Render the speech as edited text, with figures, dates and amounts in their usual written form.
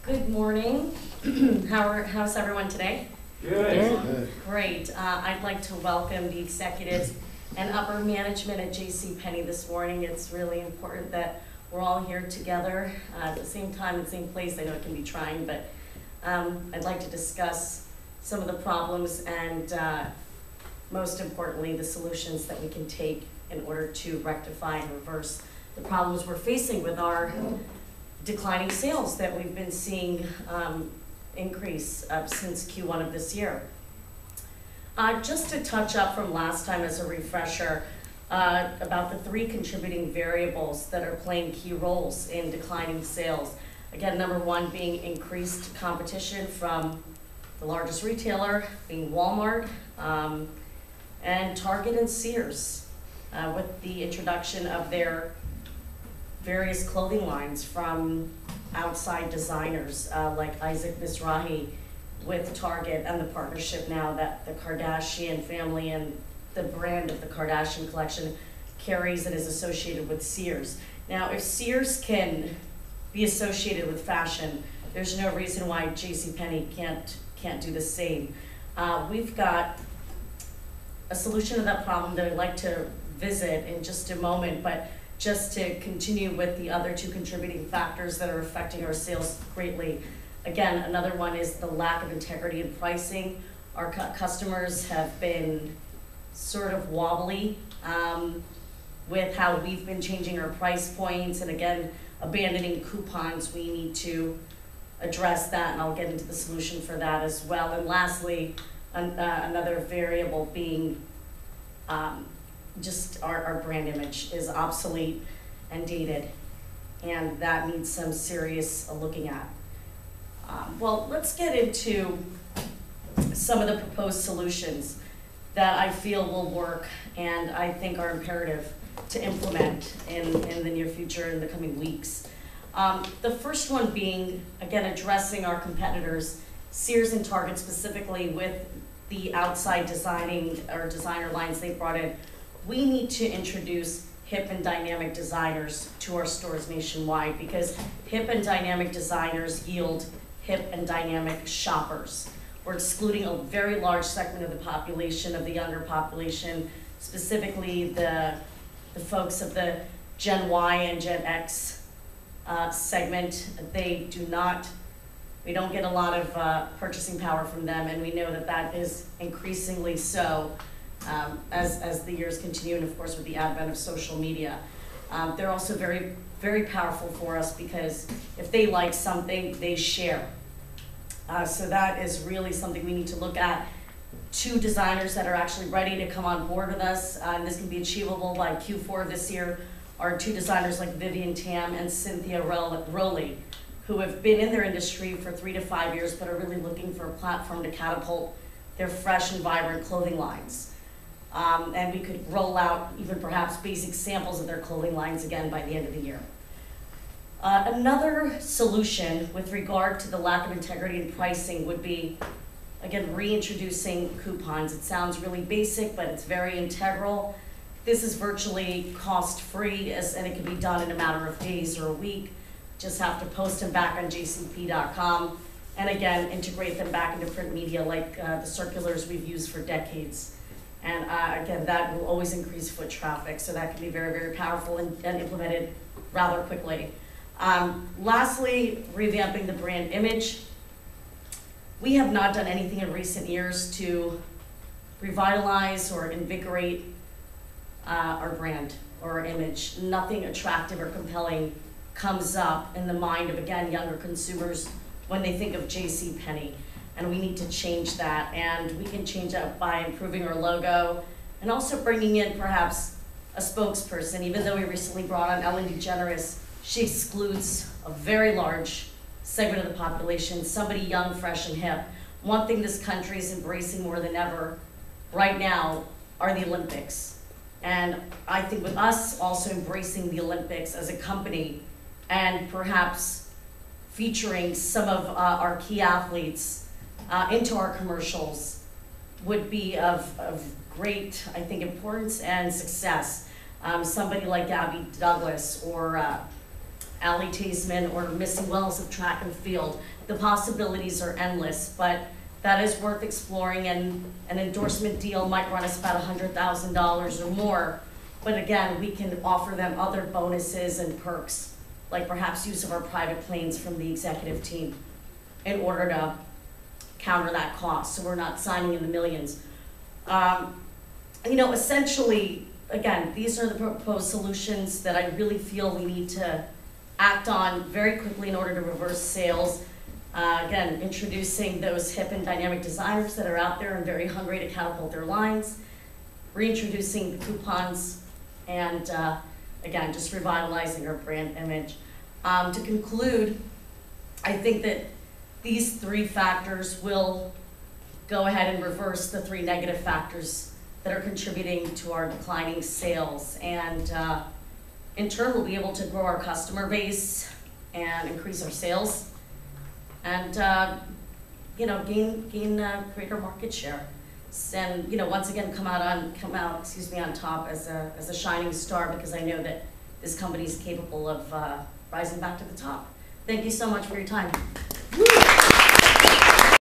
Good morning. How's everyone today? Good. Great. I'd like to welcome the executives and upper management at JCPenney this morning. It's really important that we're all here together at the same time and same place. I know it can be trying, but I'd like to discuss some of the problems and most importantly, the solutions that we can take in order to rectify and reverse the problems we're facing with our declining sales that we've been seeing increase since Q1 of this year. Just to touch up from last time as a refresher about the three contributing variables that are playing key roles in declining sales. Again, number one being increased competition from the largest retailer, being Walmart, and Target and Sears, with the introduction of their various clothing lines from outside designers like Isaac Mizrahi with Target, and the partnership now that the Kardashian family and the brand of the Kardashian collection carries and is associated with Sears. Now, if Sears can be associated with fashion, there's no reason why JCPenney can't do the same. We've got a solution to that problem that I'd like to visit in just a moment, but just to continue with the other two contributing factors that are affecting our sales greatly. Again, another one is the lack of integrity in pricing. Our customers have been sort of wobbly with how we've been changing our price points, and again, abandoning coupons. We need to address that, and I'll get into the solution for that as well. And lastly, another variable being just our brand image is obsolete and dated, and that needs some serious looking at. Well, let's get into some of the proposed solutions that I feel will work and I think are imperative to implement in the near future, in the coming weeks. The first one being, again, addressing our competitors, Sears and Target specifically, with the outside designing or designer lines they brought in. We need to introduce hip and dynamic designers to our stores nationwide, because hip and dynamic designers yield hip and dynamic shoppers. We're excluding a very large segment of the population, of the younger population, specifically the folks of the Gen Y and Gen X segment. We don't get a lot of purchasing power from them, and we know that that is increasingly so as the years continue, and of course with the advent of social media. They're also very, very powerful for us, because if they like something, they share. So that is really something we need to look at. Two designers that are actually ready to come on board with us, and this can be achievable by Q4 of this year, are two designers like Vivian Tam and Cynthia Rowley, who have been in their industry for 3 to 5 years, but are really looking for a platform to catapult their fresh and vibrant clothing lines. And we could roll out even perhaps basic samples of their clothing lines again by the end of the year. Another solution with regard to the lack of integrity in pricing would be, again, reintroducing coupons. It sounds really basic, but it's very integral. This is virtually cost-free, and it can be done in a matter of days or a week. Just have to post them back on jcp.com, and again, integrate them back into print media like the circulars we've used for decades. And again, that will always increase foot traffic, so that can be very, very powerful and implemented rather quickly. Lastly, revamping the brand image. We have not done anything in recent years to revitalize or invigorate our brand or our image. Nothing attractive or compelling comes up in the mind of, again, younger consumers when they think of JCPenney. And we need to change that, and we can change that by improving our logo and also bringing in perhaps a spokesperson. Even though we recently brought on Ellen DeGeneres, she excludes a very large segment of the population, somebody young, fresh, and hip. One thing this country is embracing more than ever right now are the Olympics. And I think with us also embracing the Olympics as a company and perhaps featuring some of our key athletes into our commercials would be of great, I think, importance and success. Somebody like Gabby Douglas or Ally Tasman or Missy Wells of track and field. The possibilities are endless, but that is worth exploring, and an endorsement deal might run us about $100,000 or more. But again, we can offer them other bonuses and perks, like perhaps use of our private planes from the executive team in order to counter that cost, so we're not signing in the millions. Essentially, again, these are the proposed solutions that I really feel we need to act on very quickly in order to reverse sales. Again, introducing those hip and dynamic designers that are out there and very hungry to catapult their lines, reintroducing the coupons, and again, just revitalizing our brand image. To conclude, I think that these three factors will go ahead and reverse the three negative factors that are contributing to our declining sales. And in turn, we'll be able to grow our customer base and increase our sales and gain greater market share. And once again, come out on top as a shining star, because I know that this company is capable of rising back to the top. Thank you so much for your time.